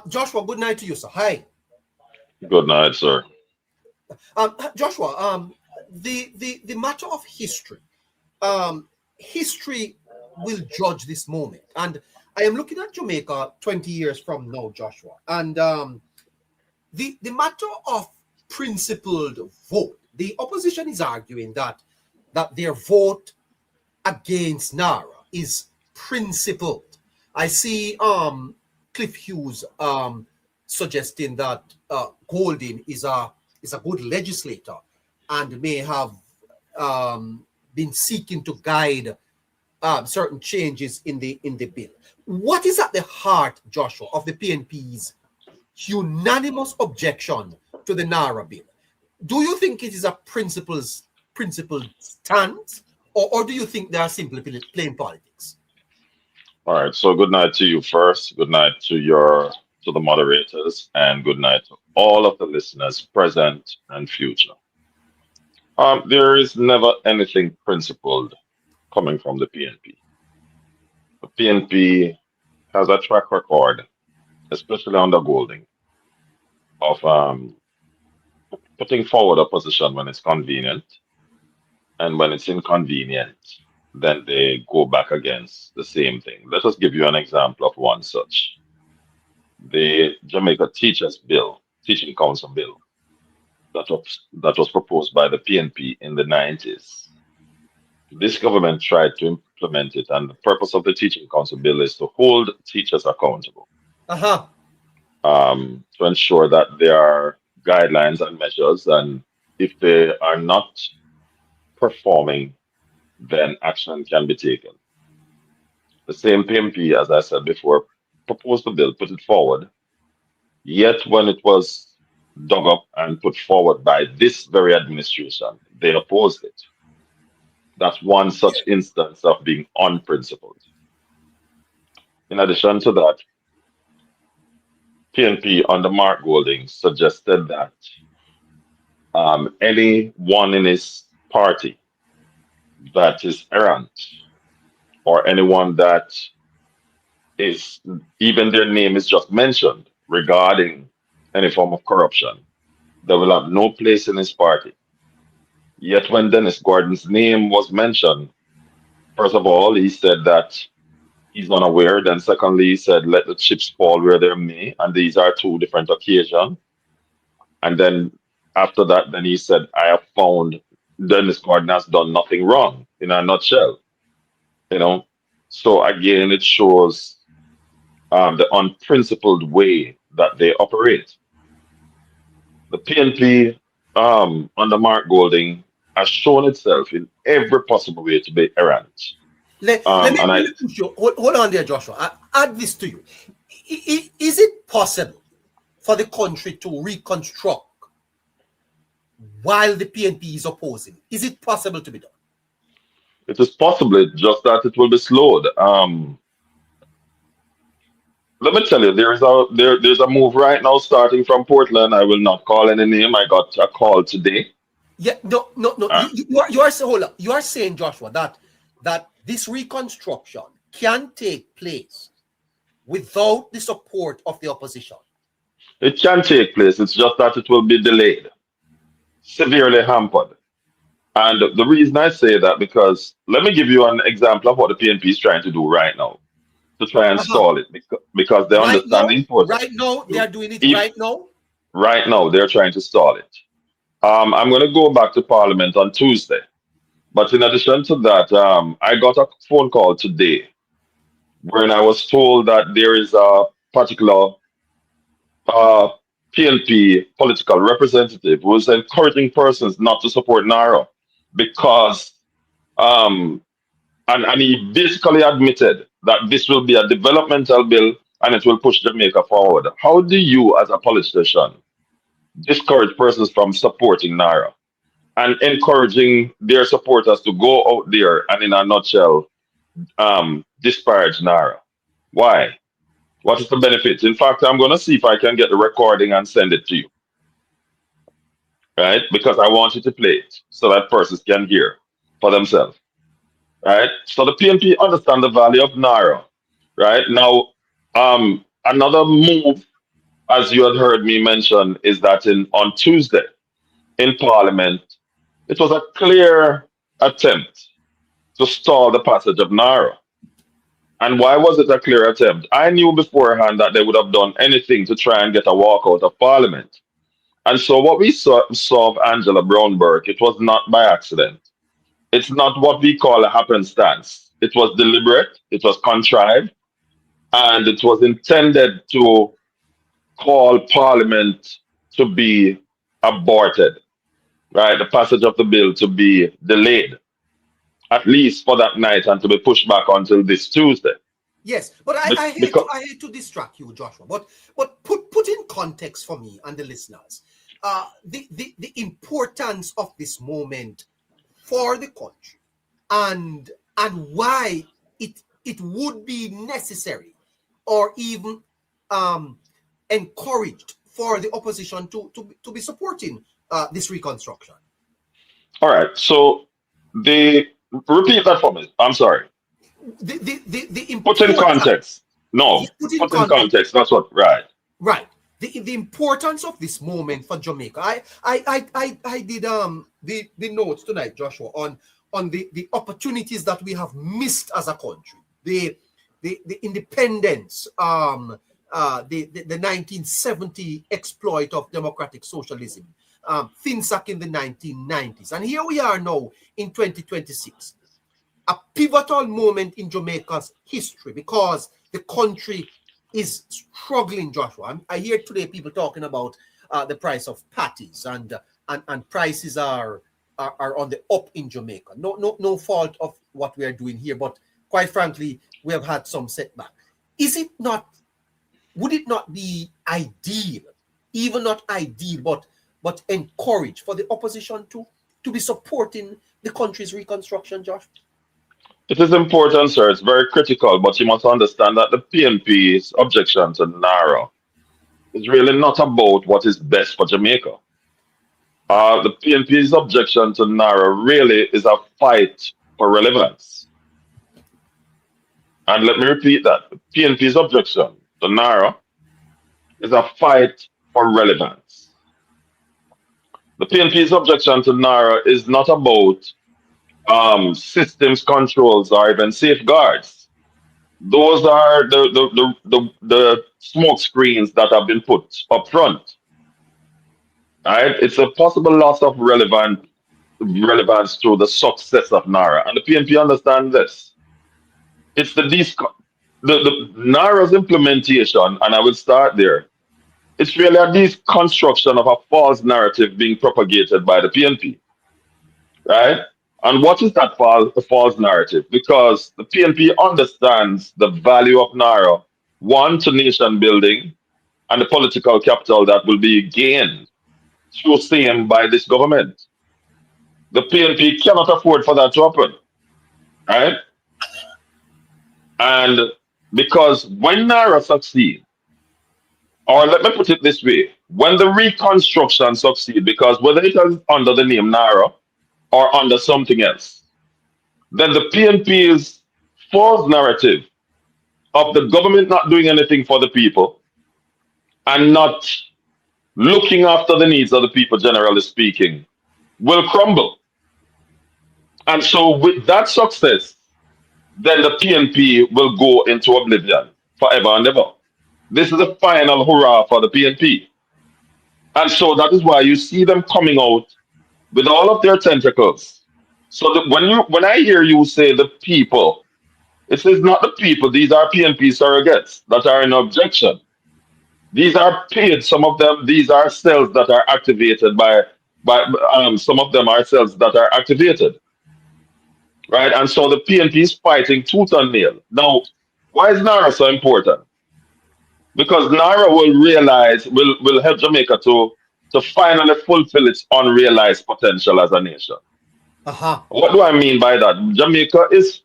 Joshua, good night to you, sir. Hi. Good night, sir. Joshua, the matter of history. History will judge this moment. And I am looking at Jamaica 20 years from now, Joshua. And the matter of principled vote, the opposition is arguing that their vote against NaRRA is principled. I see Cliff Hughes suggesting that Golding is a good legislator and may have been seeking to guide certain changes in the bill. What is at the heart, Joshua, of the PNP's unanimous objection to the NaRRA bill? Do you think it is a principled stance, or do you think they are simply playing politics? All right. So good night to you first. Good night to the moderators, and good night to all of the listeners, present and future. There is never anything principled coming from the PNP. The PNP has a track record, especially under Golding, of putting forward a position when it's convenient, and when it's inconvenient, then they go back against the same thing. Let us give you an example of one such. The Jamaica Teaching Council Bill, that was proposed by the PNP in the 90s. This government tried to implement it, and the purpose of the Teaching Council Bill is to hold teachers accountable, Uh-huh. to ensure that there are guidelines and measures, and if they are not performing, then action can be taken. The same PMP, as I said before, proposed the bill, put it forward, yet when it was dug up and put forward by this very administration, they opposed it. That's one such instance of being unprincipled. In addition to that, PNP under Mark Golding suggested that anyone in his party that is errant, or anyone that is, even their name is just mentioned regarding any form of corruption, they will have no place in his party. Yet when Dennis Gordon's name was mentioned, first of all, he said that he's unaware. Then secondly, he said, let the chips fall where they may. And these are two different occasions. And then after that, then he said, I have found Dennis Gordon has done nothing wrong, in a nutshell. You know, so again, it shows the unprincipled way that they operate. The PNP under Mark Golding has shown itself in every possible way to be errant. And Let I, me push you. Hold on there, Joshua. I add this to you. Is it possible for the country to reconstruct while the PNP is opposing? Is it possible to be done? it is possible, just that it will be slowed. Let me tell you, there's a move right now starting from Portland. I will not call any name. I got a call today. Yeah, no. Uh, You are saying, hold up. You are saying, Joshua, that this reconstruction can take place without the support of the opposition. it can take place. It's just that it will be delayed, severely hampered. And the reason I say that, because let me give you an example of what the PNP is trying to do right now to try and Uh-huh. stall it, because they understand the importance. Right now, they are doing it If right now. right now they're trying to stall it. I'm going to go back to Parliament on Tuesday. But in addition to that, I got a phone call today when I was told that there is a particular uh, PNP political representative who is encouraging persons not to support NARRA because, um, and he basically admitted that this will be a developmental bill and it will push Jamaica forward. How do you, as a politician, discourage persons from supporting NARRA and encouraging their supporters to go out there and, in a nutshell, disparage NARRA? Why? What is the benefit? In fact, I'm going to see if I can get the recording and send it to you, right? Because I want you to play it so that persons can hear for themselves, right? So the PNP understand the value of NARA, right? Now, another move, as you had heard me mention, is that on Tuesday in Parliament, it was a clear attempt to stall the passage of NaRRA. And why was it a clear attempt? I knew beforehand that they would have done anything to try and get a walkout of Parliament. And so what we saw of Angela Brownburg, it was not by accident. It's not what we call a happenstance. It was deliberate, it was contrived, and it was intended to call Parliament to be aborted, right? The passage of the bill to be delayed, at least for that night, and to be pushed back until this Tuesday. Yes, but Because I hate to distract you, Joshua. But put in context for me and the listeners, the importance of this moment for the country, and why it would be necessary or even encouraged for the opposition to be supporting this reconstruction. all right, so repeat that for me. I'm sorry. The Put in importance. context. No, Put in put in context. context. That's what, right. Right. The importance of this moment for Jamaica. I did the notes tonight, Joshua, on the opportunities that we have missed as a country. The independence, the 1970 exploit of democratic socialism, FinSAC in the 1990s. And here we are now in 2026. A pivotal moment in Jamaica's history because the country is struggling, Joshua. I hear today people talking about the price of patties and prices are on the up in Jamaica. No fault of what we are doing here, but quite frankly, we have had some setback. Would it not be ideal, even not ideal, but encourage for the opposition to be supporting the country's reconstruction, Josh? It is important, sir. It's very critical, but you must understand that the PNP's objection to NaRRA is really not about what is best for Jamaica. The PNP's objection to NaRRA really is a fight for relevance. And let me repeat that. The PNP's objection to NaRRA is a fight for relevance. The PNP's objection to NaRRA is not about systems controls or even safeguards. Those are the smoke screens that have been put up front. Right? It's a possible loss of relevance to the success of NaRRA. And the PNP understand this. It's the NaRRA's implementation, and I will start there. It's really a deconstruction of a false narrative being propagated by the PNP. Right? And what is that false narrative? Because the PNP understands the value of NaRRA, one, to nation building and the political capital that will be gained through same by this government. The PNP cannot afford for that to happen. Right? And because when NaRRA succeeds, or let me put it this way, when the reconstruction succeeds, because whether it is under the name NaRRA or under something else, then the PNP's false narrative of the government not doing anything for the people and not looking after the needs of the people, generally speaking, will crumble. And so with that success, then the PNP will go into oblivion forever and ever. This is a final hurrah for the PNP. And so that is why you see them coming out with all of their tentacles. So that when I hear you say the people, it is not the people. These are PNP surrogates that are in objection. These are paid. Some of them, these are cells that are activated by some of them are cells that are activated. Right? And so the PNP is fighting tooth and nail. Now, why is NaRRA so important? Because NaRRA will help Jamaica to finally fulfill its unrealized potential as a nation. Uh-huh. What do I mean by that? Jamaica is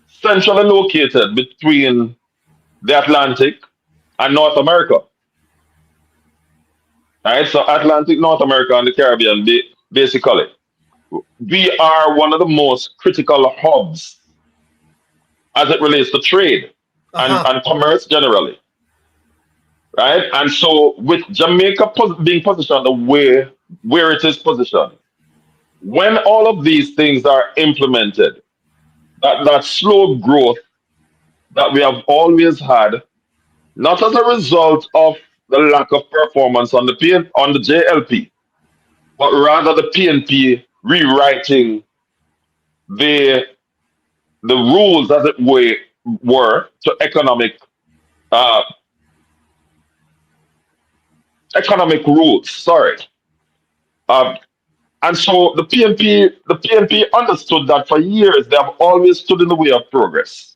centrally located between the Atlantic and North America. Right? So Atlantic, North America, and the Caribbean, basically. We are one of the most critical hubs as it relates to trade Uh-huh. and commerce generally. right? And so with Jamaica being positioned the way where it is positioned, when all of these things are implemented, that slow growth that we have always had, not as a result of the lack of performance on the on the JLP, but rather the PNP rewriting the rules as it were to uh, economic rules. Sorry. Um, and so the PNP understood that for years they have always stood in the way of progress.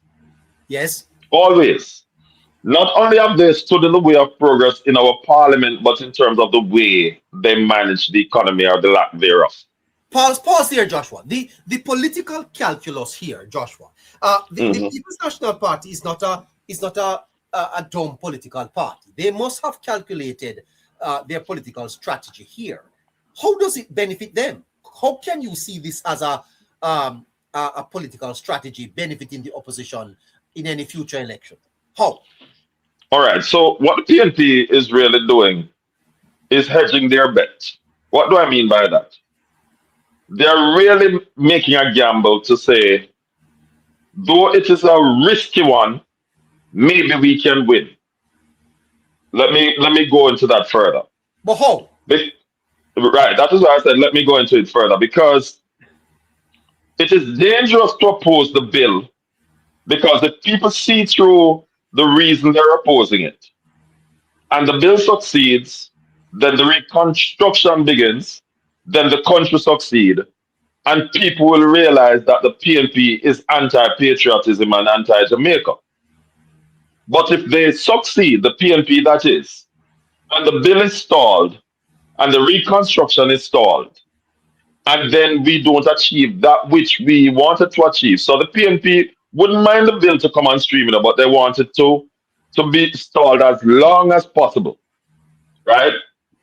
Yes. Always. Not only have they stood in the way of progress in our parliament, but in terms of the way they manage the economy or the lack thereof. Pause here, Joshua. The political calculus here, Joshua. The Mhm. People's National Party is not a dumb political party. They must have calculated their political strategy here. How does it benefit them? How can you see this as a political strategy benefiting the opposition in any future election? How? All right. So what the PNP is really doing is hedging their bet. What do I mean by that? They're really making a gamble to say, though it is a risky one, maybe we can win. Let me go into that further. But how? Be- right, that is why I said let me go into it further because it is dangerous to oppose the bill because if people see through the reason they're opposing it and the bill succeeds, then the reconstruction begins, then the country succeed, and people will realize that the PNP is anti-patriotism and anti-Jamaica. But if they succeed, the PNP that is, and the bill is stalled, and the reconstruction is stalled, and then we don't achieve that which we wanted to achieve. So the PNP wouldn't mind the bill to come on stream, but they want it to be stalled as long as possible, right?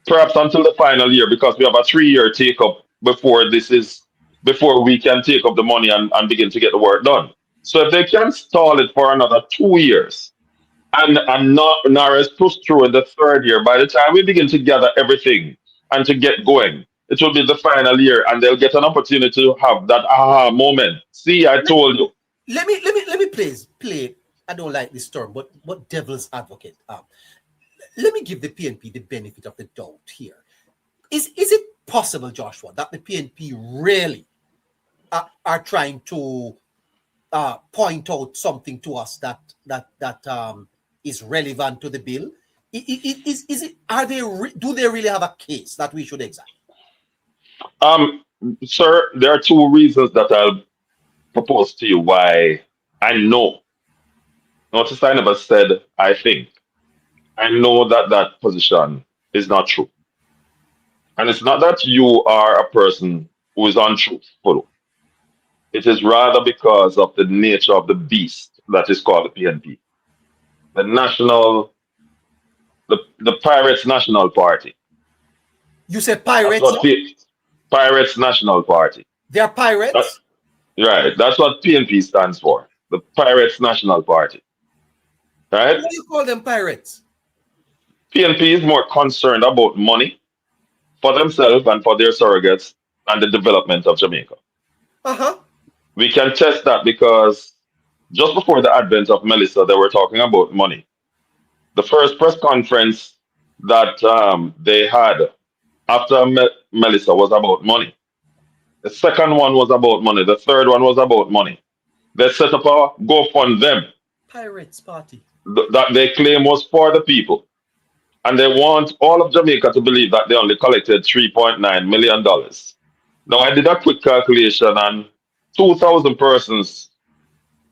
Perhaps until the final year, because we have a 3 year take up before we can take up the money and begin to get the work done. So if they can stall it for another 2 years, and not NaRRA is pushed through in the third year. By the time we begin to gather everything and to get going, it will be the final year, and they'll get an opportunity to have that aha moment. See, I told you. Let me play. I don't like this term, but devil's advocate. Let me give the PNP the benefit of the doubt here. Is it possible, Joshua, that the PNP really are trying to point out something to us that is relevant to the bill? Is it? Do they really have a case that we should examine? Um, Sir, there are two reasons that I'll propose to you why I know. Notice I never said I think. I know that that position is not true. And it's not that you are a person who is untruthful. It is rather because of the nature of the beast that is called the PNP. The national, the Pirates National Party. You say That's pirates? what Pirates National Party. They are That, pirates. right. That's what PNP stands for. The Pirates National Party. Why Right? do you call them pirates? PNP is more concerned about money for themselves and for their surrogates and the development of Jamaica. Uh-huh. We can test that because just before the advent of Melissa, they were talking about money. The first press conference that they had after Melissa was about money. The second one was about money. The third one was about money. They set up a GoFundMe Pirates party. that they claim was for the people. And they want all of Jamaica to believe that they only collected $3.9 million. Now, I did a quick calculation and 2,000 persons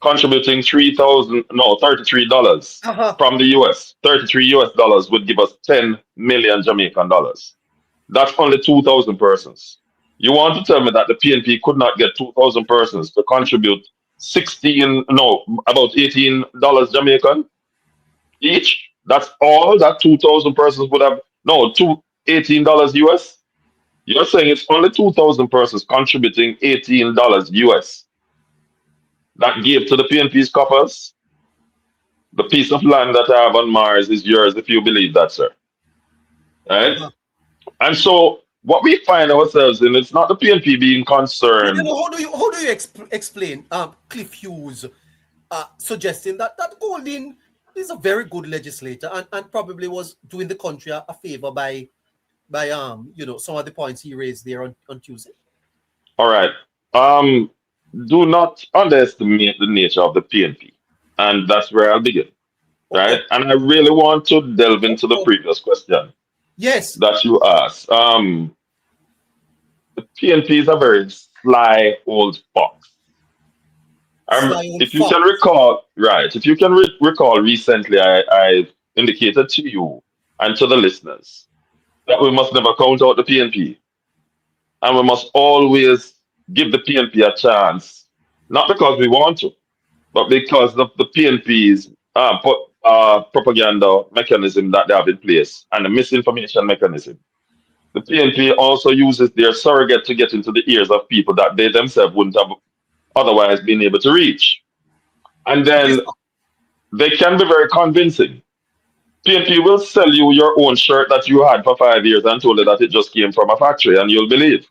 contributing 3,000, no, $33 Uh-huh. from the US, 33 US dollars would give us 10 million Jamaican dollars. That's only 2,000 persons. You want to tell me that the PNP could not get 2,000 persons to contribute 16, no, about $18 Jamaican each? That's all that 2,000 persons would have, no, $18 US? You're saying it's only 2,000 persons contributing $18 US that gave to the PNP's coffers? The piece of land that I have on Mars is yours if you believe that, sir. Right? Uh-huh. And so what we find ourselves in, it's not the PNP being But then concerned. how do you explain Cliff Hughes suggesting that Golding is a very good legislator and probably was doing the country a favor by some of the points he raised there on Tuesday? All right. Um, do not underestimate the nature of the PNP. And that's where I'll begin. Oh, Right? oh, And I really want to delve oh, into the oh. previous question Yes, that you asked. The PNP is a very sly old fox. Sly old If you can fox. recall, right, if you can recall recently, I indicated to you and to the listeners that we must never count out the PNP and we must always give the PNP a chance, not because we want to, but because of the PNP's propaganda mechanism that they have in place and the misinformation mechanism. The PNP also uses their surrogate to get into the ears of people that they themselves wouldn't have otherwise been able to reach. And Yes, then sir. they can be very convincing. PNP will sell you your own shirt that you had for 5 years and told you that it just came from a factory, and you'll believe.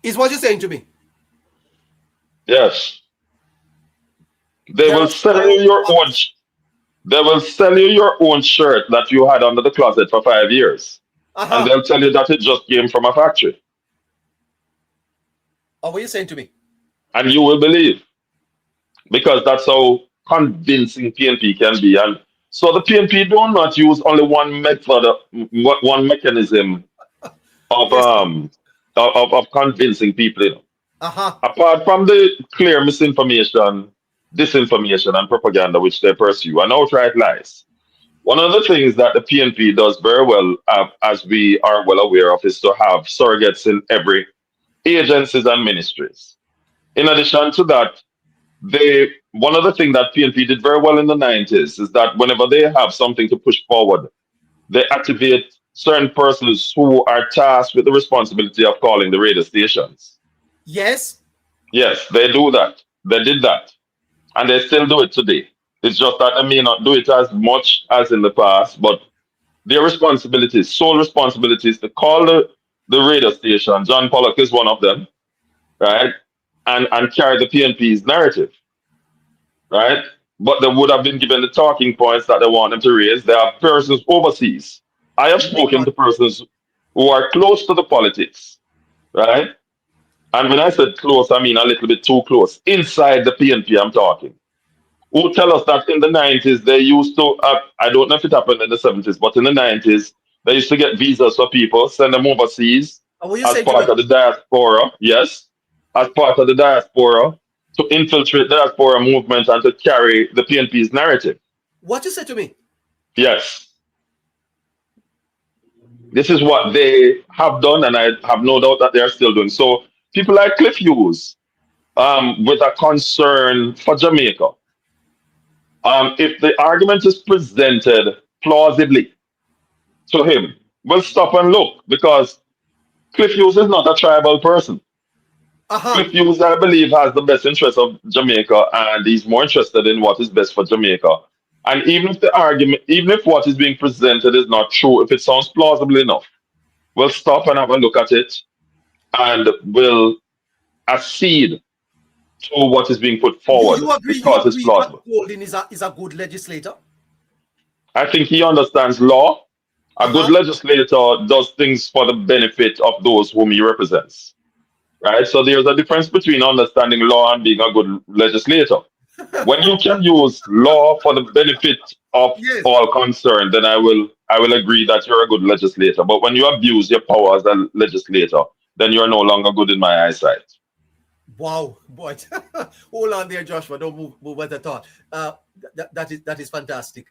Is what you're saying to me. Yes, they They're will a sell sly you old your own. fox. They will sell you your own shirt that you had under the closet for 5 years, and Uh-huh. they'll tell you that it just came from a factory, Or what you saying to me? and you will believe because that's how convincing PNP can be. And so the PNP do not use only one method, one mechanism of Yes, sir. convincing people. Uh-huh. Apart from the clear misinformation, disinformation, and propaganda which they pursue, and outright lies. One of the things that the PNP does very well, as we are well aware of, is to have surrogates in every agencies and ministries. In addition to that, one of the things that PNP did very well in the 90s is that whenever they have something to push forward, they activate certain persons who are tasked with the responsibility of calling the radio stations. Yes. Yes, they do that. They did that. And they still do it today. It's just that they may not do it as much as in the past, but their responsibilities, sole responsibilities to call the radio station. John Pollock is one of them, right? And carry the PNP's narrative, right? But they would have been given the talking points that they want them to raise. There are persons overseas. I have My spoken God. to persons who are close to the politics, right? And when I said close, I mean a little bit too close. Inside the PNP, I'm talking. Who tell us that in the 90s they used to, I don't know if it happened in the 70s, but in the 90s, they used to get visas for people, send them overseas And what you as saying to part me? of the diaspora, yes, as part of the diaspora, to infiltrate the diaspora movement and to carry the PNP's narrative. What you say to me? Yes, this is what they have done, and I have no doubt that they are still doing. So people like Cliff Hughes, with a concern for Jamaica, if the argument is presented plausibly to him, we'll stop and look because Cliff Hughes is not a tribal person. Uh-huh. Cliff Hughes, I believe, has the best interest of Jamaica and he's more interested in what is best for Jamaica. And even if the argument, even if what is being presented is not true, if it sounds plausible enough, we'll stop and have a look at it and we'll accede to what is being put forward You because it's agree that plausible. Golding is a good legislator? I think he understands law. A good Uh-huh. legislator does things for the benefit of those whom he represents, right? So there's a difference between understanding law and being a good legislator. When you can use law for the benefit of Yes. all concerned, then I will agree that you're a good legislator. But when you abuse your power as a legislator, then you're no longer good in my eyesight. Wow, boy. Hold on there, Joshua. Don't move at all. That is fantastic.